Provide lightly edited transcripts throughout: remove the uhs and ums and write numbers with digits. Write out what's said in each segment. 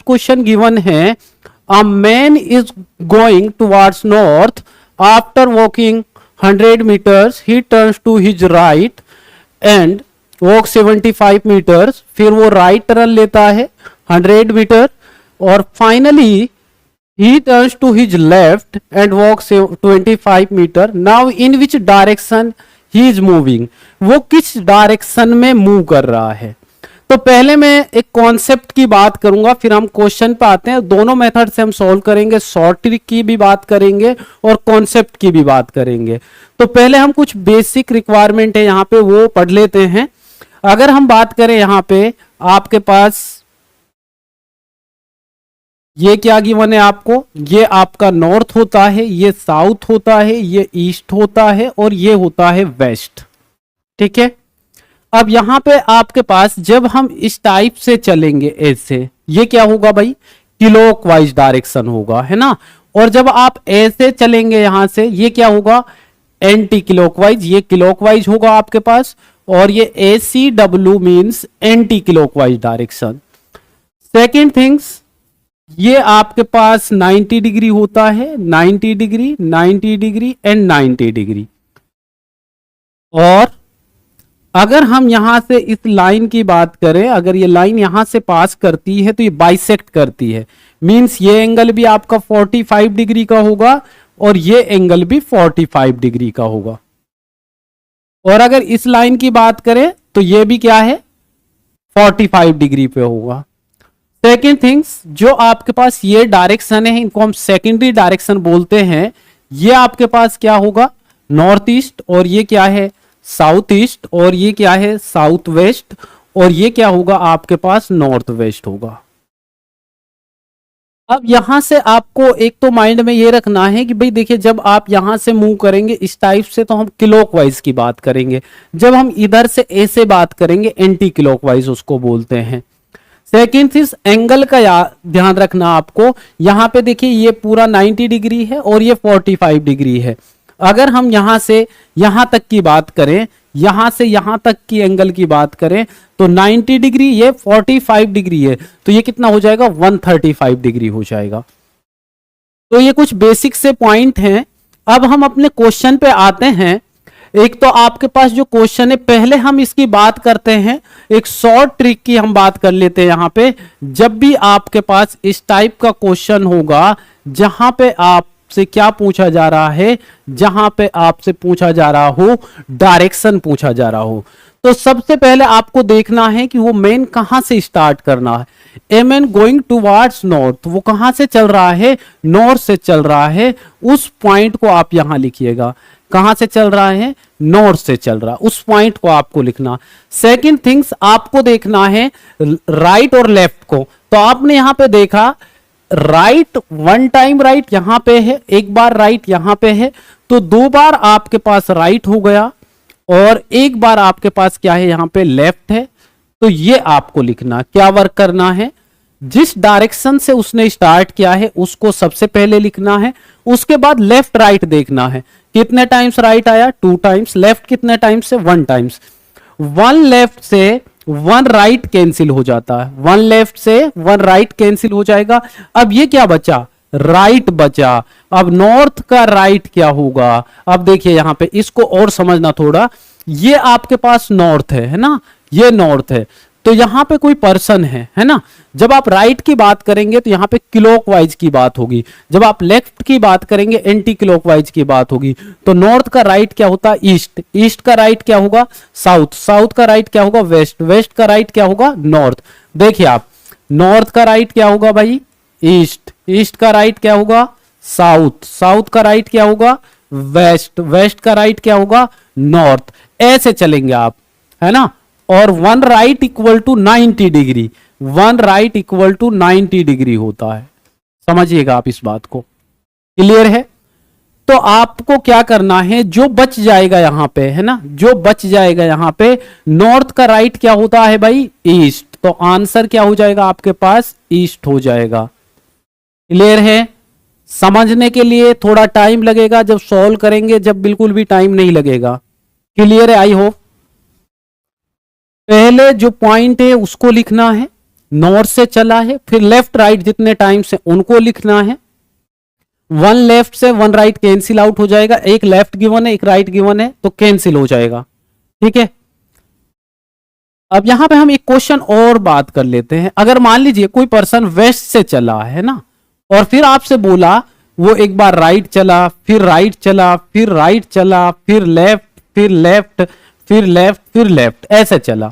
Question given है, a man is going towards north after walking 100 meters, he turns to his right and walk 75 meters, फिर वो right turn लेता है 100 metre और finally he turns to his left and walks 25 meter. Now in which direction he is moving? वो किस direction में move कर रहा है? तो पहले मैं एक कॉन्सेप्ट की बात करूंगा, फिर हम क्वेश्चन पे आते हैं। दोनों मेथड से हम सॉल्व करेंगे, शॉर्ट ट्रिक की भी बात करेंगे और कॉन्सेप्ट की भी बात करेंगे। तो पहले हम कुछ बेसिक रिक्वायरमेंट है यहाँ पे वो पढ़ लेते हैं। अगर हम बात करें यहाँ पे आपके पास ये क्या गिवन है आपको, ये आपका नॉर्थ होता है, ये साउथ होता है, ये ईस्ट होता है और ये होता है वेस्ट। ठीक है, अब यहां पे आपके पास जब हम इस टाइप से चलेंगे ऐसे, ये क्या होगा भाई, क्लॉकवाइज डायरेक्शन होगा, है ना। और जब आप ऐसे चलेंगे यहां से, ये क्या होगा, एंटी क्लॉकवाइज, ये क्लॉकवाइज होगा आपके पास। और ये ACW means anti clockwise direction. Second things, ये आपके पास 90 डिग्री होता है, 90 डिग्री, 90 डिग्री एंड 90 डिग्री। और अगर हम यहां से इस लाइन की बात करें, अगर ये लाइन यहां से पास करती है तो ये बाइसेक्ट करती है, मींस ये एंगल भी आपका 45 डिग्री का होगा और ये एंगल भी 45 डिग्री का होगा। और अगर इस लाइन की बात करें तो ये भी क्या है, 45 डिग्री पे होगा। सेकेंड थिंग्स, जो आपके पास ये डायरेक्शन है, इनको हम सेकेंडरी डायरेक्शन बोलते हैं। ये आपके पास क्या होगा, नॉर्थ ईस्ट, और ये क्या है, साउथ ईस्ट, और ये क्या है, साउथ वेस्ट, और ये क्या होगा आपके पास, नॉर्थ वेस्ट होगा। अब यहां से आपको एक तो माइंड में ये रखना है कि भाई देखिए, जब आप यहां से मूव करेंगे इस टाइप से तो हम क्लॉकवाइज की बात करेंगे, जब हम इधर से ऐसे बात करेंगे एंटी क्लॉकवाइज उसको बोलते हैं। सेकेंड चीज, एंगल का ध्यान रखना आपको। यहां पे देखिए ये पूरा 90 डिग्री है और ये 45 डिग्री है। अगर हम यहां से यहां तक की बात करें, यहां से यहां तक की एंगल की बात करें तो 90 डिग्री, ये 45 डिग्री है, तो ये कितना हो जाएगा, 135 डिग्री हो जाएगा। तो ये कुछ बेसिक से पॉइंट हैं। अब हम अपने क्वेश्चन पे आते हैं। एक तो आपके पास जो क्वेश्चन है, पहले हम इसकी बात करते हैं, एक शॉर्ट ट्रिक की हम बात कर लेते हैं। यहां पे जब भी आपके पास इस टाइप का क्वेश्चन होगा जहां पे आपसे क्या पूछा जा रहा है, जहां पे आपसे पूछा जा रहा हो, डायरेक्शन पूछा जा रहा हो, तो सबसे पहले आपको देखना है कि वो मैन कहां से स्टार्ट करना है। A man going towards north, वो कहां से चल रहा है, नॉर्थ से चल रहा है। उस पॉइंट को आप यहां लिखिएगा, कहां से चल रहा है, नॉर्थ से चल रहा, उस पॉइंट को आपको लिखना। सेकंड थिंग्स, आपको देखना है राइट और लेफ्ट को। तो आपने यहां पे देखा राइट, वन टाइम राइट यहां पे है, एक बार राइट यहां पे है, तो दो बार आपके पास राइट हो गया और एक बार आपके पास क्या है, यहां पे लेफ्ट है। तो ये आपको लिखना, क्या वर्क करना है, जिस डायरेक्शन से उसने स्टार्ट किया है उसको सबसे पहले लिखना है। उसके बाद लेफ्ट राइट देखना है, कितने टाइम्स राइट आया, 2 टाइम्स, लेफ्ट कितने टाइम्स से, 1 टाइम्स। 1 लेफ्ट से 1 राइट कैंसिल हो जाता है, 1 लेफ्ट से 1 राइट कैंसिल हो जाएगा। अब ये क्या बचा, राइट बचा। अब नॉर्थ का राइट क्या होगा, अब देखिए यहां पे इसको और समझना थोड़ा। ये आपके पास नॉर्थ है ना, ये नॉर्थ है, तो यहां पे कोई पर्सन है ना। जब आप राइट की बात करेंगे तो यहां पे क्लॉकवाइज की बात होगी, जब आप लेफ्ट की बात करेंगे एंटी क्लॉकवाइज की बात होगी। तो नॉर्थ का राइट क्या होता है, ईस्ट, ईस्ट का राइट क्या होगा, साउथ, साउथ का राइट क्या होगा, वेस्ट, वेस्ट का राइट क्या होगा, नॉर्थ। देखिए आप, नॉर्थ का राइट क्या होगा भाई, ईस्ट, ईस्ट का राइट क्या होगा, साउथ, साउथ का राइट क्या होगा, वेस्ट, वेस्ट का राइट क्या होगा, नॉर्थ। ऐसे चलेंगे आप, है ना। और 1 right equal to 90 degree, 1 right equal to 90 degree होता है। समझिएगा आप इस बात को, क्लियर है। तो आपको क्या करना है, जो बच जाएगा यहां पे, है ना, जो बच जाएगा यहां पे, नॉर्थ का राइट क्या होता है भाई, ईस्ट, तो आंसर क्या हो जाएगा आपके पास, ईस्ट हो जाएगा। क्लियर है। समझने के लिए थोड़ा टाइम लगेगा, जब सॉल्व करेंगे जब बिल्कुल भी टाइम नहीं लगेगा। क्लियर है, आई होप। पहले जो पॉइंट है उसको लिखना है, नॉर्थ से चला है, फिर लेफ्ट राइट जितने टाइम से उनको लिखना है। वन लेफ्ट से वन राइट कैंसिल आउट हो जाएगा, एक लेफ्ट गिवन है एक राइट गिवन है तो कैंसिल हो जाएगा। ठीक है, अब यहां पे हम एक क्वेश्चन और बात कर लेते हैं। अगर मान लीजिए कोई पर्सन वेस्ट से चला है ना, और फिर आपसे बोला वो एक बार राइट चला, फिर राइट चला, फिर राइट चला, फिर लेफ्ट, फिर लेफ्ट, फिर लेफ्ट, फिर लेफ्ट, ऐसे चला,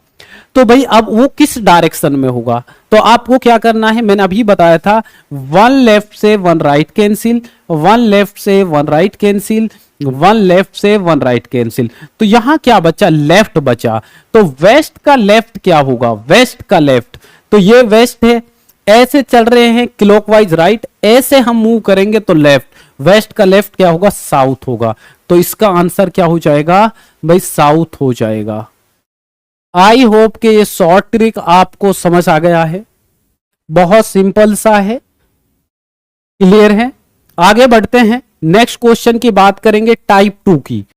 तो भाई अब वो किस डायरेक्शन में होगा? तो आपको क्या करना है, मैंने अभी बताया था, वन लेफ्ट से one right cancel, one left से one right cancel, one left से वन राइट कैंसिल। तो यहां क्या बचा? लेफ्ट बचा। तो वेस्ट का लेफ्ट क्या होगा? वेस्ट का लेफ्ट, तो ये वेस्ट है, ऐसे चल रहे हैं क्लॉकवाइज राइट, ऐसे हम मूव करेंगे तो लेफ्ट, वेस्ट का लेफ्ट क्या होगा? साउथ होगा। तो इसका आंसर क्या हो जाएगा भाई? साउथ हो जाएगा। आई होप कि ये शॉर्ट ट्रिक आपको समझ आ गया है, बहुत सिंपल सा है, क्लियर है। आगे बढ़ते हैं, नेक्स्ट क्वेश्चन की बात करेंगे टाइप 2 की।